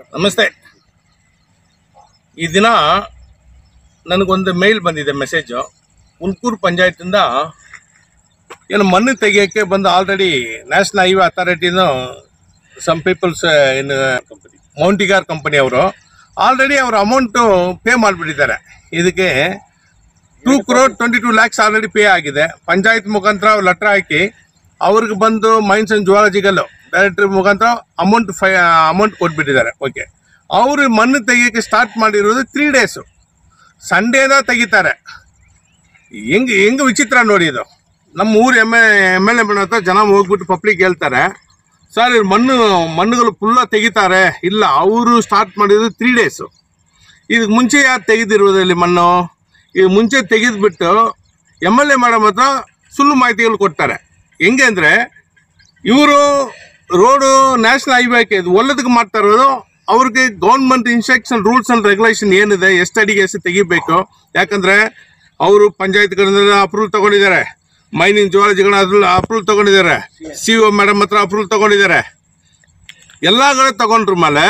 ನಮಸ್ತೆ. ಈ ದಿನ ನನಗೊಂದು ಮೇಲ್ ಬಂದಿದೆ, ಮೆಸೇಜು. ಹುಣಕೂರು ಪಂಚಾಯತಿಂದ ಏನು ಮಣ್ಣು ತೆಗಿಯೋಕ್ಕೆ ಬಂದು ಆಲ್ರೆಡಿ ನ್ಯಾಷನಲ್ ಹೈವೇ ಅಥಾರಿಟಿನೂ ಸಮ್ ಪೀಪಲ್ಸ್ ಇನ್ ಮೌಂಟಿಗಾರ್ ಕಂಪನಿ ಅವರು ಆಲ್ರೆಡಿ ಅವ್ರ ಅಮೌಂಟು ಪೇ ಮಾಡಿಬಿಟ್ಟಿದ್ದಾರೆ. ಇದಕ್ಕೆ 2,22 lakhs ಆಲ್ರೆಡಿ ಪೇ ಆಗಿದೆ. ಪಂಚಾಯತ್ ಮುಖಾಂತರ ಅವ್ರು ಲೆಟ್ರ್ ಹಾಕಿ ಅವ್ರಿಗೆ ಬಂದು ಮೈನ್ಸ್ ಆ್ಯಂಡ್ ಜುವಾಲಜಿಕಲ್ ಡೈರೆಕ್ಟರ್ ಮುಖಾಂತರ ಅಮೌಂಟ್ ಕೊಟ್ಬಿಟ್ಟಿದ್ದಾರೆ. ಓಕೆ, ಅವರು ಮಣ್ಣು ತೆಗಿಯೋಕ್ಕೆ ಸ್ಟಾರ್ಟ್ ಮಾಡಿರೋದು 3 days. ಸಂಡೇನ ತೆಗಿತಾರೆ. ಹೆಂಗೆ ವಿಚಿತ್ರ ನೋಡಿ ಇದು. ನಮ್ಮ ಊರು ಎಮ್ ಎಲ್ ಎ ಹತ್ರ ಜನ ಹೋಗ್ಬಿಟ್ಟು ಪಬ್ಲಿಕ್ ಹೇಳ್ತಾರೆ, ಸರ್ ಇವ್ರು ಮಣ್ಣುಗಳು ಫುಲ್ಲ ತೆಗಿತಾರೆ. ಇಲ್ಲ, ಅವರು ಸ್ಟಾರ್ಟ್ ಮಾಡಿರೋದು 3 days. ಇದಕ್ಕೆ ಮುಂಚೆ ಯಾರು ತೆಗೆದಿರೋದಲ್ಲಿ ಮಣ್ಣು? ಇದು ಮುಂಚೆ ತೆಗೆದ್ಬಿಟ್ಟು ಎಮ್ ಎಲ್ ಎ ಮೇಡಮ್ ಹತ್ರ ಸುಳ್ಳು ಮಾಹಿತಿಗಳು ಕೊಡ್ತಾರೆ. ಹೆಂಗೆ ಅಂದರೆ, ಇವರು ರೋಡು ನ್ಯಾಷನಲ್ ಹೈವೇಗೆ ಒಳ್ಳದಕ್ಕೆ ಮಾಡ್ತಾ ಇರೋದು. ಅವ್ರಿಗೆ government instruction rules and regulation ಏನಿದೆ, ಎಷ್ಟು ಅಡಿಗೆ ಎಷ್ಟು ತೆಗಿಬೇಕು. ಯಾಕಂದರೆ ಅವರು ಪಂಚಾಯತ್ ಕಡೆಯಿಂದ ಅಪ್ರೂವಲ್ ತೊಗೊಂಡಿದ್ದಾರೆ, ಮೈನಿಂಗ್ ಜುವಾಲಜಿಗಳ ಅಪ್ರೂವಲ್ ತೊಗೊಂಡಿದ್ದಾರೆ, CO ಮೇಡಮ್ ಹತ್ರ ಅಪ್ರೂವಲ್ ತೊಗೊಂಡಿದ್ದಾರೆ. ಎಲ್ಲ ಕಡೆ ತೊಗೊಂಡ್ರ ಮೇಲೆ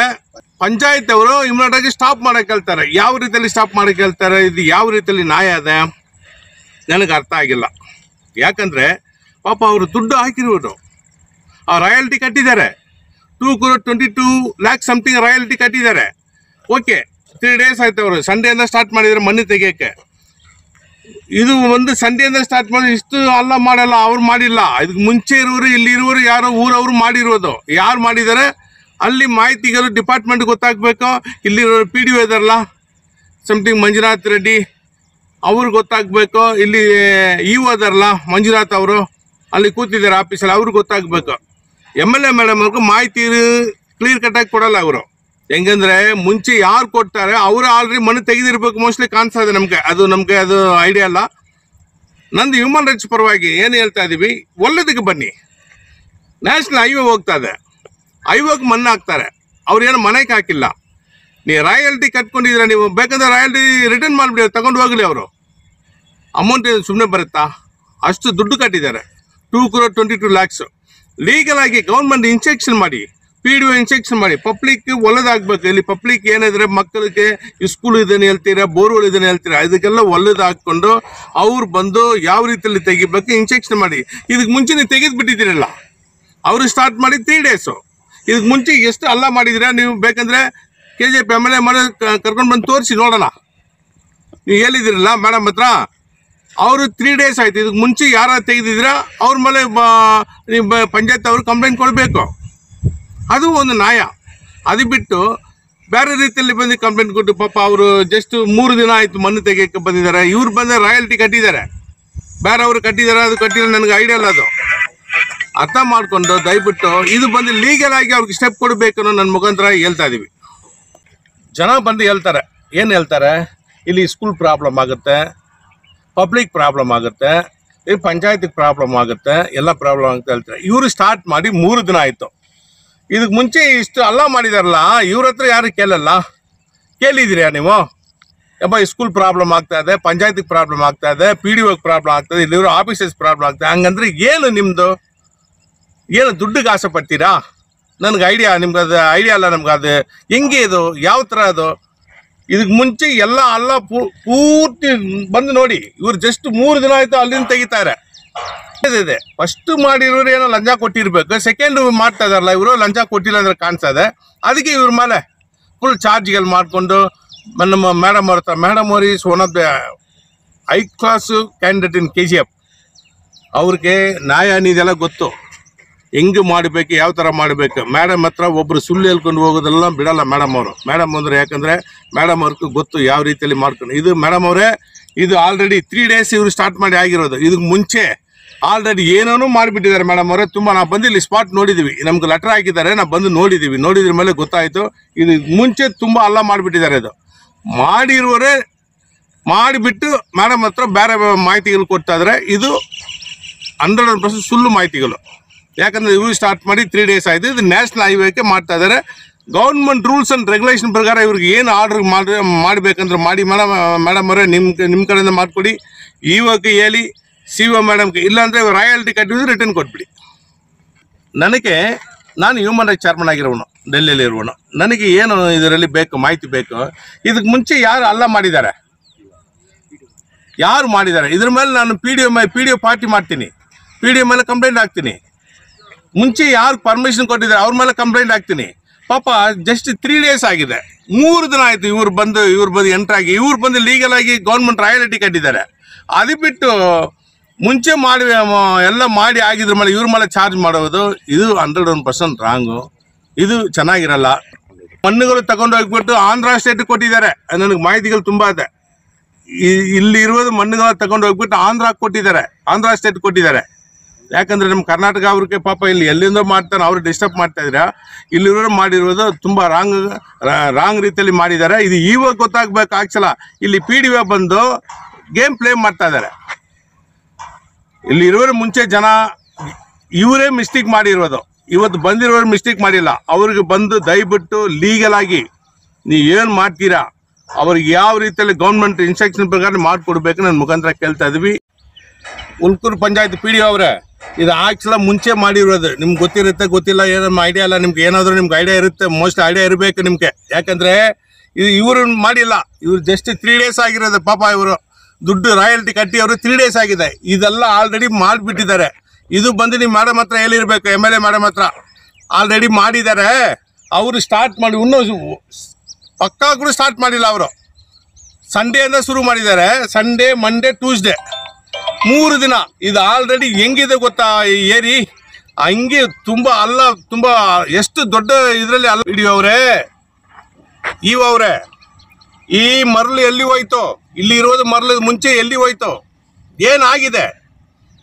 ಪಂಚಾಯತ್ ಅವರು ಇಮಿಡಿಯೇಟಾಗಿ ಸ್ಟಾಪ್ ಮಾಡೋಕ್ಕೆ ಹೇಳ್ತಾರೆ. ಯಾವ ರೀತಿಯಲ್ಲಿ ಸ್ಟಾಪ್ ಮಾಡೋಕ್ಕೆ ಹೇಳ್ತಾರೆ? ಇದು ಯಾವ ರೀತಿಯಲ್ಲಿ ನ್ಯಾಯ ಇದೆ ನನಗೆ ಅರ್ಥ ಆಗಿಲ್ಲ. ಯಾಕಂದರೆ ಪಾಪ ಅವರು ದುಡ್ಡು ಹಾಕಿರುವುದು, ಆ ರಾಯಲ್ಟಿ ಕಟ್ಟಿದ್ದಾರೆ. 2,22 lakhs ಸಮಥಿಂಗ್ ರಾಯಲ್ಟಿ ಕಟ್ಟಿದ್ದಾರೆ. ಓಕೆ, 3 days ಆಯ್ತು. ಅವರು ಸಂಡೆಯಿಂದ ಸ್ಟಾರ್ಟ್ ಮಾಡಿದ್ದಾರೆ ಮಣ್ಣು ತೆಗಿಯೋಕ್ಕೆ. ಇದು ಒಂದು ಸಂಡೆಯಿಂದ ಸ್ಟಾರ್ಟ್ ಮಾಡಿ ಇಷ್ಟು ಅಲ್ಲ ಮಾಡಲ್ಲ, ಅವ್ರು ಮಾಡಿಲ್ಲ. ಇದಕ್ಕೆ ಮುಂಚೆ ಇರೋರು, ಇಲ್ಲಿ ಇರುವರು ಯಾರೋ ಊರವರು ಮಾಡಿರೋದು. ಯಾರು ಮಾಡಿದ್ದಾರೆ ಅಲ್ಲಿ ಮಾಹಿತಿಗಳು ಡಿಪಾರ್ಟ್ಮೆಂಟ್ ಗೊತ್ತಾಗಬೇಕು. ಇಲ್ಲಿರೋರು PDO ಇದಾರಲ್ಲ, ಸಮಥಿಂಗ್ ಮಂಜುನಾಥ್ ರೆಡ್ಡಿ, ಅವ್ರಿಗೆ ಗೊತ್ತಾಗಬೇಕು. ಇಲ್ಲಿ EO ಇದಾರಲ್ಲ ಮಂಜುನಾಥ್ ಅವರು, ಅಲ್ಲಿ ಕೂತಿದ್ದಾರೆ ಆಫೀಸಲ್ಲಿ, ಅವ್ರಿಗೆ ಗೊತ್ತಾಗಬೇಕು. MLA ಮೇಡಮ್ ಅವ್ರಿಗೆ ಮಾಹಿತಿ ಕ್ಲಿಯರ್ ಕಟ್ಟಾಗಿ ಕೊಡಲ್ಲ ಅವರು. ಹೆಂಗಂದ್ರೆ ಮುಂಚೆ ಯಾರು ಕೊಡ್ತಾರೆ ಅವರು ಆಲ್ರೆಡಿ ಮಣ್ಣು ತೆಗೆದಿರ್ಬೇಕು ಮೋಸ್ಟ್ಲಿ ಕಾಣಿಸ್ತಾ ಇದೆ ನಮಗೆ. ಅದು ಐಡಿಯಾ ಅಲ್ಲ. ನಂದು ಹ್ಯೂಮನ್ ರೈಟ್ಸ್ ಪರವಾಗಿ ಏನು ಹೇಳ್ತಾ ಇದ್ದೀವಿ, ಒಳ್ಳೆದಕ್ಕೆ ಬನ್ನಿ. ನ್ಯಾಷನಲ್ ಹೈವೇ ಹೋಗ್ತಾ ಇದೆ, ಹೈವೇಗೆ ಮಣ್ಣು ಹಾಕ್ತಾರೆ. ಅವ್ರು ಏನು ಮನೆಗೆ ಹಾಕಿಲ್ಲ. ನೀವು ರಾಯಲ್ಟಿ ಕಟ್ಕೊಂಡಿದ್ರೆ ನೀವು ಬೇಕಾದ್ರೆ ರಾಯಲ್ಟಿ ರಿಟರ್ನ್ ಮಾಡಿಬಿಡಿ, ತಗೊಂಡು ಹೋಗಲಿ. ಅವರು ಅಮೌಂಟ್ ಸುಮ್ಮನೆ ಬರುತ್ತಾ? ಅಷ್ಟು ದುಡ್ಡು ಕಟ್ಟಿದ್ದಾರೆ, 2,22 lakhs. ಲೀಗಲ್ ಆಗಿ ಗೌರ್ಮೆಂಟ್ ಇನ್ಸ್ಟ್ರಕ್ಷನ್ ಮಾಡಿ, PDO ಇನ್ಸ್ಟ್ರಕ್ಷನ್ ಮಾಡಿ, ಪಬ್ಲಿಕ್ ಒಳ್ಳೇದಾಗಬೇಕು. ಇಲ್ಲಿ ಪಬ್ಲಿಕ್ ಏನಿದ್ರೆ ಮಕ್ಕಳಿಗೆ ಸ್ಕೂಲ್ ಇದನ್ನು ಹೇಳ್ತೀರಾ, ಬೋರ್ವೆಲ್ ಇದನ್ನು ಹೇಳ್ತೀರಾ, ಇದಕ್ಕೆಲ್ಲ ಒಳ್ಳೇದು ಹಾಕ್ಕೊಂಡು ಅವ್ರು ಬಂದು ಯಾವ ರೀತಿಯಲ್ಲಿ ತೆಗಿಬೇಕು ಇನ್ಸ್ಟ್ರಕ್ಷನ್ ಮಾಡಿ. ಇದಕ್ಕೆ ಮುಂಚೆ ನೀವು ತೆಗೆದುಬಿಟ್ಟಿದ್ದೀರಲ್ಲ, ಅವರು ಸ್ಟಾರ್ಟ್ ಮಾಡಿ 3 days. ಇದಕ್ಕೆ ಮುಂಚೆ ಎಷ್ಟು ಅಲ್ಲ ಮಾಡಿದ್ದೀರಾ ನೀವು? ಬೇಕಂದರೆ KGF MLA ಮಾಡಿ ಕರ್ಕೊಂಡು ಬಂದು ತೋರಿಸಿ ನೋಡೋಣ. ನೀವು ಹೇಳಿದಿರಲ್ಲ ಮೇಡಮ್ ಹತ್ರ, ಅವರು 3 days ಆಯ್ತು. ಇದಕ್ಕೆ ಮುಂಚೆ ಯಾರು ತೆಗೆದಿದ್ದೀರಾ ಅವ್ರ ಮೇಲೆ ಪಂಚಾಯತ್ ಅವರು ಕಂಪ್ಲೇಂಟ್ ಕೊಡಬೇಕು. ಅದು ಒಂದು ನ್ಯಾಯ. ಅದು ಬಿಟ್ಟು ಬೇರೆ ರೀತಿಯಲ್ಲಿ ಬಂದು ಕಂಪ್ಲೇಂಟ್ ಕೊಟ್ಟು ಪಾಪ ಅವರು ಜಸ್ಟ್ 3 ದಿನ ಆಯಿತು ಮಣ್ಣು ತೆಗಿಯೋಕ್ಕೆ ಬಂದಿದ್ದಾರೆ. ಇವ್ರು ಬಂದ ರಾಯಲ್ಟಿ ಕಟ್ಟಿದ್ದಾರೆ, ಬೇರೆ ಅವರು ಕಟ್ಟಿದ್ದಾರೆ. ಅದು ಕಟ್ಟಿಲ್ಲ, ನನಗೆ ಐಡಿಯಾ ಇಲ್ಲ. ಅದು ಅರ್ಥ ಮಾಡಿಕೊಂಡು ದಯವಿಟ್ಟು ಇದು ಬಂದು ಲೀಗಲ್ ಆಗಿ ಅವ್ರಿಗೆ ಸ್ಟೆಪ್ ಕೊಡಬೇಕು ಅನ್ನೋ ನನ್ನ ಮುಖಾಂತರ ಹೇಳ್ತಾ ಇದ್ದೀವಿ. ಜನ ಬಂದು ಹೇಳ್ತಾರೆ, ಏನು ಹೇಳ್ತಾರೆ, ಇಲ್ಲಿ ಸ್ಕೂಲ್ ಪ್ರಾಬ್ಲಮ್ ಆಗುತ್ತೆ, ಪಬ್ಲಿಕ್ ಪ್ರಾಬ್ಲಮ್ ಆಗುತ್ತೆ, ಈ ಪಂಚಾಯತಿಗೆ ಪ್ರಾಬ್ಲಮ್ ಆಗುತ್ತೆ, ಎಲ್ಲ ಪ್ರಾಬ್ಲಮ್ ಅಂತ ಹೇಳ್ತಾರೆ. ಇವರು ಸ್ಟಾರ್ಟ್ ಮಾಡಿ 3 ದಿನ ಆಯಿತು. ಇದಕ್ಕೆ ಮುಂಚೆ ಇಷ್ಟು ಅಲ್ಲ ಮಾಡಿದಾರಲ್ಲ, ಇವ್ರ ಹತ್ರ ಯಾರು ಕೇಳಿದಿರಾ ನೀವು? ಯಪ್ಪ ಈ ಸ್ಕೂಲ್ ಪ್ರಾಬ್ಲಮ್ ಆಗ್ತಾ ಇದೆ, ಪಂಚಾಯತಿಗೆ ಪ್ರಾಬ್ಲಮ್ ಆಗ್ತಾ ಇದೆ, PDOಗೆ ಪ್ರಾಬ್ಲಮ್ ಆಗ್ತದೆ, ಇಲ್ಲಿರೋ ಆಫೀಸಸ್ ಪ್ರಾಬ್ಲಮ್ ಆಗ್ತದೆ. ಹಂಗಂದ್ರೆ ಏನು ನಿಮ್ಮದು? ಏನು ದುಡ್ಡಿಗೆ ಆಸೆ ಪಡ್ತೀರಾ? ನನಗೆ ಐಡಿಯಾ, ನಿಮ್ಗೆ ಅದು ಐಡಿಯಾ ಅಲ್ಲ. ನಮ್ಗೆ ಅದು ಹೆಂಗೆ, ಇದು ಯಾವ ಥರ ಅದು? ಇದಕ್ಕೆ ಮುಂಚೆ ಎಲ್ಲ ಅಲ್ಲ ಪೂರ್ತಿ ಬಂದು ನೋಡಿ. ಇವ್ರು ಜಸ್ಟ್ 3 ದಿನ ಆಯಿತು ಅಲ್ಲಿಂದ ತೆಗಿತಾರೆ. ಇದೆ ಫಸ್ಟ್ ಮಾಡಿರೋರು ಏನೋ ಲಂಚ ಕೊಟ್ಟಿರ್ಬೇಕು, ಸೆಕೆಂಡ್ ಮಾಡ್ತಾ ಇದಾರಲ್ಲ ಇವರು ಲಂಚ ಕೊಟ್ಟಿಲ್ಲ ಅಂದ್ರೆ ಕಾಣಿಸ್ತಾ ಇದೆ. ಅದಕ್ಕೆ ಇವ್ರ ಮೇಲೆ ಫುಲ್ ಚಾರ್ಜ್ಗಳು ಮಾಡಿಕೊಂಡು ನಮ್ಮ ಮೇಡಮ್ ಅವ್ರ ಹತ್ರ, ಮೇಡಮ್ ಅವ್ರು is one of the high class candidate in KGF. ಅವ್ರಿಗೆ ನ್ಯಾಯ ಇದೆಲ್ಲ ಗೊತ್ತು, ಹೆಂಗೆ ಮಾಡಬೇಕು, ಯಾವ ಥರ ಮಾಡಬೇಕು. ಮೇಡಮ್ ಹತ್ರ ಒಬ್ಬರು ಸುಳ್ಳು ಹೇಳ್ಕೊಂಡು ಹೋಗೋದೆಲ್ಲ ಬಿಡಲ್ಲ ಮೇಡಮ್ ಅವರು. ಮೇಡಮ್ ಅಂದರೆ ಯಾಕಂದರೆ ಮೇಡಮ್ ಅವ್ರಿಗೂ ಗೊತ್ತು ಯಾವ ರೀತಿಯಲ್ಲಿ ಮಾಡ್ಕೊಂಡು. ಇದು ಮೇಡಮ್ ಅವರೇ, ಇದು ಆಲ್ರೆಡಿ 3 days ಇವರು ಸ್ಟಾರ್ಟ್ ಮಾಡಿ ಆಗಿರೋದು. ಇದಕ್ಕೆ ಮುಂಚೆ ಆಲ್ರೆಡಿ ಏನೇನೋ ಮಾಡಿಬಿಟ್ಟಿದ್ದಾರೆ ಮೇಡಮ್ ಅವರೇ. ತುಂಬ ನಾವು ಬಂದು ಇಲ್ಲಿ ಸ್ಪಾಟ್ ನೋಡಿದ್ದೀವಿ, ನಮ್ಗೆ ಲೆಟ್ರ್ ಹಾಕಿದ್ದಾರೆ, ನಾವು ಬಂದು ನೋಡಿದ್ದೀವಿ. ನೋಡಿದ್ರ ಮೇಲೆ ಗೊತ್ತಾಯಿತು ಇದು ಮುಂಚೆ ತುಂಬ ಅಲ್ಲ ಮಾಡಿಬಿಟ್ಟಿದ್ದಾರೆ. ಇದು ಮಾಡಿರುವವರೇ ಮಾಡಿಬಿಟ್ಟು ಮೇಡಮ್ ಹತ್ರ ಬೇರೆ ಮಾಹಿತಿಗಳು ಕೊಡ್ತಾ ಇದ್ದಾರೆ. ಇದು 100% ಸುಳ್ಳು ಮಾಹಿತಿಗಳು. ಯಾಕಂದರೆ ಇವರು ಸ್ಟಾರ್ಟ್ ಮಾಡಿ 3 days ಆಯಿತು. ಇದು ನ್ಯಾಷನಲ್ ಹೈವೇಗೆ ಮಾಡ್ತಾ ಇದ್ದಾರೆ. ಗೌರ್ಮೆಂಟ್ ರೂಲ್ಸ್ ಆ್ಯಂಡ್ ರೆಗ್ಯುಲೇಷನ್ ಪ್ರಕಾರ ಇವ್ರಿಗೆ ಏನು ಆರ್ಡ್ರ್ ಮಾಡಬೇಕಂದ್ರೆ ಮಾಡಿ. ಮೇಡಮ್ ಅವರೇ ನಿಮ್ಮ ಕಡೆಯಿಂದ ಮಾಡಿಕೊಡಿ. ಇವಾಗ ಹೇಳಿ CO ಮೇಡಮ್ಗೆ, ಇಲ್ಲಾಂದರೆ ರಾಯಲ್ಟಿ ಕಟ್ಟಿದ್ರೆ ರಿಟರ್ನ್ ಕೊಟ್ಬಿಡಿ. ನನಗೆ, ನಾನು ಹ್ಯೂಮನ್ ರೈಟ್ಸ್ ಚೇರ್ಮನ್ ಆಗಿರೋನು. ಡೆಲ್ಲಿಯಲ್ಲಿ ಇರುವನು. ನನಗೆ ಏನು ಇದರಲ್ಲಿ ಬೇಕು ಮಾಹಿತಿ ಬೇಕು. ಇದಕ್ಕೆ ಮುಂಚೆ ಯಾರು ಅಲ್ಲ ಮಾಡಿದ್ದಾರೆ, ಯಾರು ಮಾಡಿದ್ದಾರೆ ಇದ್ರ ಮೇಲೆ ನಾನು ಪಿ ಡಿ ಒ ಪಾರ್ಟಿ ಮಾಡ್ತೀನಿ, ಪಿ ಡಿ ಒ ಮೇಲೆ ಕಂಪ್ಲೇಂಟ್ ಹಾಕ್ತೀನಿ. ಮುಂಚೆ ಯಾರು ಪರ್ಮಿಷನ್ ಕೊಟ್ಟಿದ್ದಾರೆ ಅವ್ರ ಮೇಲೆ ಕಂಪ್ಲೇಂಟ್ ಹಾಕ್ತೀನಿ. ಪಾಪ ಜಸ್ಟ್ 3 days ಆಗಿದೆ, 3 ದಿನ ಆಯಿತು ಇವ್ರು ಬಂದು ಎಂಟ್ರಾಗಿ ಇವ್ರು ಬಂದು ಲೀಗಲ್ ಆಗಿ ಗೌರ್ಮೆಂಟ್ ರಾಯಲ್ಟಿ ಕಟ್ಟಿದ್ದಾರೆ. ಅದು ಬಿಟ್ಟು ಮುಂಚೆ ಮಾಡಿ ಎಲ್ಲ ಮಾಡಿ ಆಗಿದ್ರ ಮೇಲೆ ಇವ್ರ ಮೇಲೆ ಚಾರ್ಜ್ ಮಾಡೋದು ಇದು 101% ರಾಂಗು. ಇದು ಚೆನ್ನಾಗಿರಲ್ಲ. ಮಣ್ಣುಗಳು ತಗೊಂಡು ಹೋಗ್ಬಿಟ್ಟು ಆಂಧ್ರ ಸ್ಟೇಟ್ ಕೊಟ್ಟಿದ್ದಾರೆ. ನನಗೆ ಮಾಹಿತಿಗಳು ತುಂಬ ಇದೆ. ಇಲ್ಲಿ ಇರೋದು ಮಣ್ಣುಗಳ ತಗೊಂಡು ಹೋಗ್ಬಿಟ್ಟು ಆಂಧ್ರ ಸ್ಟೇಟ್ ಕೊಟ್ಟಿದ್ದಾರೆ. ಯಾಕಂದ್ರೆ ನಮ್ಮ ಕರ್ನಾಟಕ ಅವ್ರಿಗೆ ಪಾಪ ಇಲ್ಲಿ ಎಲ್ಲಿಂದ ಮಾಡ್ತಾರೆ, ಅವ್ರು ಡಿಸ್ಟರ್ಬ್ ಮಾಡ್ತಾ ಇದ್ರೆ ಇಲ್ಲಿರೋರು ಮಾಡಿರೋದು ತುಂಬ ರಾಂಗ್ ರೀತಿಯಲ್ಲಿ ಮಾಡಿದ್ದಾರೆ. ಇದು ಇವಾಗ ಗೊತ್ತಾಗ್ಬೇಕು. ಆಕ್ಚುಲ ಇಲ್ಲಿ ಪಿ ಡಿ ಒ ಬಂದು ಗೇಮ್ ಪ್ಲೇ ಮಾಡ್ತಾ ಇದ್ದಾರೆ. ಇಲ್ಲಿ ಇರೋರು ಮುಂಚೆ ಜನ ಇವರೇ ಮಿಸ್ಟೇಕ್ ಮಾಡಿರೋದು, ಇವತ್ತು ಬಂದಿರೋರು ಮಿಸ್ಟೇಕ್ ಮಾಡಿಲ್ಲ. ಅವ್ರಿಗೆ ಬಂದು ದಯವಿಟ್ಟು ಲೀಗಲ್ ಆಗಿ ನೀವು ಏನು ಮಾಡ್ತೀರಾ ಅವ್ರಿಗೆ ಯಾವ ರೀತಿಯಲ್ಲಿ ಗೌರ್ಮೆಂಟ್ ಇನ್ಸ್ಟ್ರಕ್ಷನ್ ಪ್ರಕಾರ ಮಾಡಿಕೊಡ್ಬೇಕು ನನ್ನ ಮುಖಾಂತರ ಕೇಳ್ತಾ ಇದ್ವಿ. ಉಲ್ಕೂರು ಪಂಚಾಯತ್ ಪಿ ಡಿ ಒ ಅವರೇ, ಇದು ಆಕ್ಚುಲ ಮುಂಚೆ ಮಾಡಿರೋದು. ನಿಮ್ಗೆ ಗೊತ್ತಿರುತ್ತೆ ಗೊತ್ತಿಲ್ಲ, ಏನೋ ಐಡಿಯಾ ಇಲ್ಲ. ನಿಮ್ಗೆ ಏನಾದರೂ ನಿಮ್ಗೆ ಐಡಿಯಾ ಇರುತ್ತೆ, ಮೋಸ್ಟ್ ಐಡಿಯಾ ಇರಬೇಕು ನಿಮಗೆ. ಯಾಕಂದರೆ ಇದು ಇವರು ಮಾಡಿಲ್ಲ, ಇವ್ರು ಜಸ್ಟ್ 3 days ಆಗಿರೋದು. ಪಾಪ ಇವರು ದುಡ್ಡು ರಾಯಲ್ಟಿ ಕಟ್ಟಿ ಅವರು 3 days ಆಗಿದೆ. ಇದೆಲ್ಲ ಆಲ್ರೆಡಿ ಮಾಡಿಬಿಟ್ಟಿದ್ದಾರೆ. ಇದು ಬಂದು ನಿಮ್ಮ ಮೇಡಮ್ ಹತ್ರ ಹೇಳಿರ್ಬೇಕು, MLA ಮೇಡಮ್ ಹತ್ರ ಆಲ್ರೆಡಿ ಮಾಡಿದ್ದಾರೆ. ಅವರು ಸ್ಟಾರ್ಟ್ ಮಾಡಿ ಇನ್ನೂ ಪಕ್ಕಾ ಕೂಡ ಸ್ಟಾರ್ಟ್ ಮಾಡಿಲ್ಲ. ಅವರು ಸಂಡೇಯಿಂದ ಶುರು ಮಾಡಿದ್ದಾರೆ. ಸಂಡೇ, ಮಂಡೇ, ಟ್ಯೂಸ್ಡೇ 3 ದಿನ. ಇದು ಆಲ್ರೆಡಿ ಹೆಂಗಿದೆ ಗೊತ್ತಾ ಈ ಏರಿ, ಹಂಗೆ ತುಂಬ ಎಷ್ಟು ದೊಡ್ಡ ಇದರಲ್ಲಿ ಅಲ್ಲ. ವಿಡಿಯೋ ಅವರೇ, ಅವರೇ, ಈ ಮರಳು ಎಲ್ಲಿ ಹೋಯ್ತು? ಇಲ್ಲಿ ಇರೋದು ಮರಳು ಮುಂಚೆ ಎಲ್ಲಿ ಹೋಯ್ತು? ಏನಾಗಿದೆ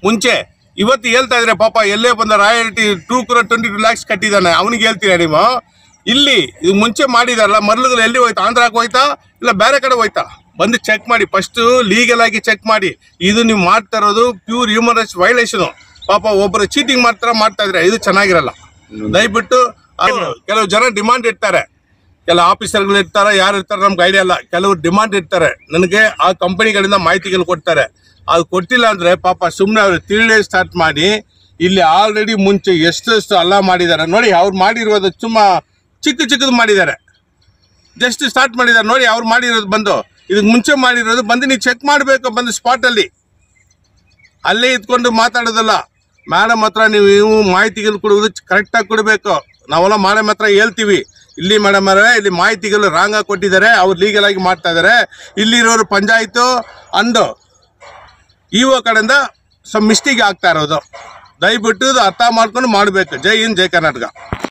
ಮುಂಚೆ? ಇವತ್ತು ಹೇಳ್ತಾ ಇದ್ರೆ ಪಾಪ ಎಲ್ಲೇ ಬಂದ ರಾಯಲ್ಟಿ 222 lakhs ಕಟ್ಟಿದ್ದಾನೆ. ಅವನಿಗೆ ಹೇಳ್ತೀರಾ ನೀವು? ಇಲ್ಲಿ ಇದು ಮುಂಚೆ ಮಾಡಿದಾರಲ್ಲ ಮರಳುಗಳು ಎಲ್ಲಿ ಹೋಯ್ತು? ಆಂಧ್ರಕ್ಕೆ ಹೋಯ್ತಾ ಇಲ್ಲ ಬೇರೆ ಕಡೆ ಹೋಯ್ತಾ? ಬಂದು ಚೆಕ್ ಮಾಡಿ, ಫಸ್ಟು ಲೀಗಲ್ ಆಗಿ ಚೆಕ್ ಮಾಡಿ. ಇದು ನೀವು ಮಾಡ್ತಾ ಇರೋದು ಪ್ಯೂರ್ ಹ್ಯೂಮನ್ ರೈಟ್ಸ್ ವೈಲೇಷನು. ಪಾಪ ಒಬ್ಬರು ಚೀಟಿಂಗ್ ಮಾಡ್ತಾ ಇದ್ರೆ ಇದು ಚೆನ್ನಾಗಿರಲ್ಲ. ದಯವಿಟ್ಟು ಕೆಲವು ಜನ ಡಿಮಾಂಡ್ ಇರ್ತಾರೆ, ಕೆಲ ಆಫೀಸರ್ಗಳು ಇರ್ತಾರೆ, ಯಾರು ಇರ್ತಾರೆ ನಮ್ಗೆ ಐಡಿಯಾ ಇಲ್ಲ. ಕೆಲವರು ಡಿಮಾಂಡ್ ಇರ್ತಾರೆ, ನನಗೆ ಆ ಕಂಪನಿಗಳಿಂದ ಮಾಹಿತಿಗಳು ಕೊಡ್ತಾರೆ. ಅದು ಕೊಟ್ಟಿಲ್ಲ ಅಂದರೆ ಪಾಪ ಸುಮ್ಮನೆ ಅವರು 3 days ಸ್ಟಾರ್ಟ್ ಮಾಡಿ ಇಲ್ಲಿ ಆಲ್ರೆಡಿ ಮುಂಚೆ ಎಷ್ಟು ಅಲ್ಲ ಮಾಡಿದ್ದಾರೆ ನೋಡಿ. ಅವ್ರು ಮಾಡಿರೋದು ಸುಮ್ಮ ಚಿಕ್ಕದು ಮಾಡಿದ್ದಾರೆ, ಜಸ್ಟ್ ಸ್ಟಾರ್ಟ್ ಮಾಡಿದ್ದಾರೆ ನೋಡಿ. ಅವ್ರು ಮಾಡಿರೋದು ಬಂದು ಇದಕ್ಕೆ ಮುಂಚೆ ಮಾಡಿರೋದು ಬಂದು ನೀವು ಚೆಕ್ ಮಾಡಬೇಕು. ಬಂದು ಸ್ಪಾಟಲ್ಲಿ ಅಲ್ಲೇ ಇದ್ಕೊಂಡು ಮಾತಾಡೋದಲ್ಲ. ಮೇಡಮ್ ಹತ್ರ ನೀವು ಮಾಹಿತಿಗಳು ಕೊಡುವುದು ಕರೆಕ್ಟಾಗಿ ಕೊಡಬೇಕು. ನಾವೆಲ್ಲ ಮೇಡಮ್ ಹತ್ರ ಹೇಳ್ತೀವಿ, ಇಲ್ಲಿ ಮೇಡಮ್ ಅವರೇ ಇಲ್ಲಿ ಮಾಹಿತಿಗಳು ರಾಂಗಾಗಿ ಕೊಟ್ಟಿದ್ದಾರೆ, ಅವ್ರು ಲೀಗಲ್ ಆಗಿ ಮಾಡ್ತಾ ಇದ್ದಾರೆ. ಇಲ್ಲಿರೋರು ಪಂಚಾಯತು ಅಂದು ಇಒ ಕಡೆಯಿಂದ ಮಿಸ್ಟೇಕ್ ಆಗ್ತಾ ಇರೋದು. ದಯವಿಟ್ಟು ಅರ್ಥ ಮಾಡ್ಕೊಂಡು ಮಾಡಬೇಕು. ಜೈ ಹಿಂದ್, ಜೈ ಕರ್ನಾಟಕ.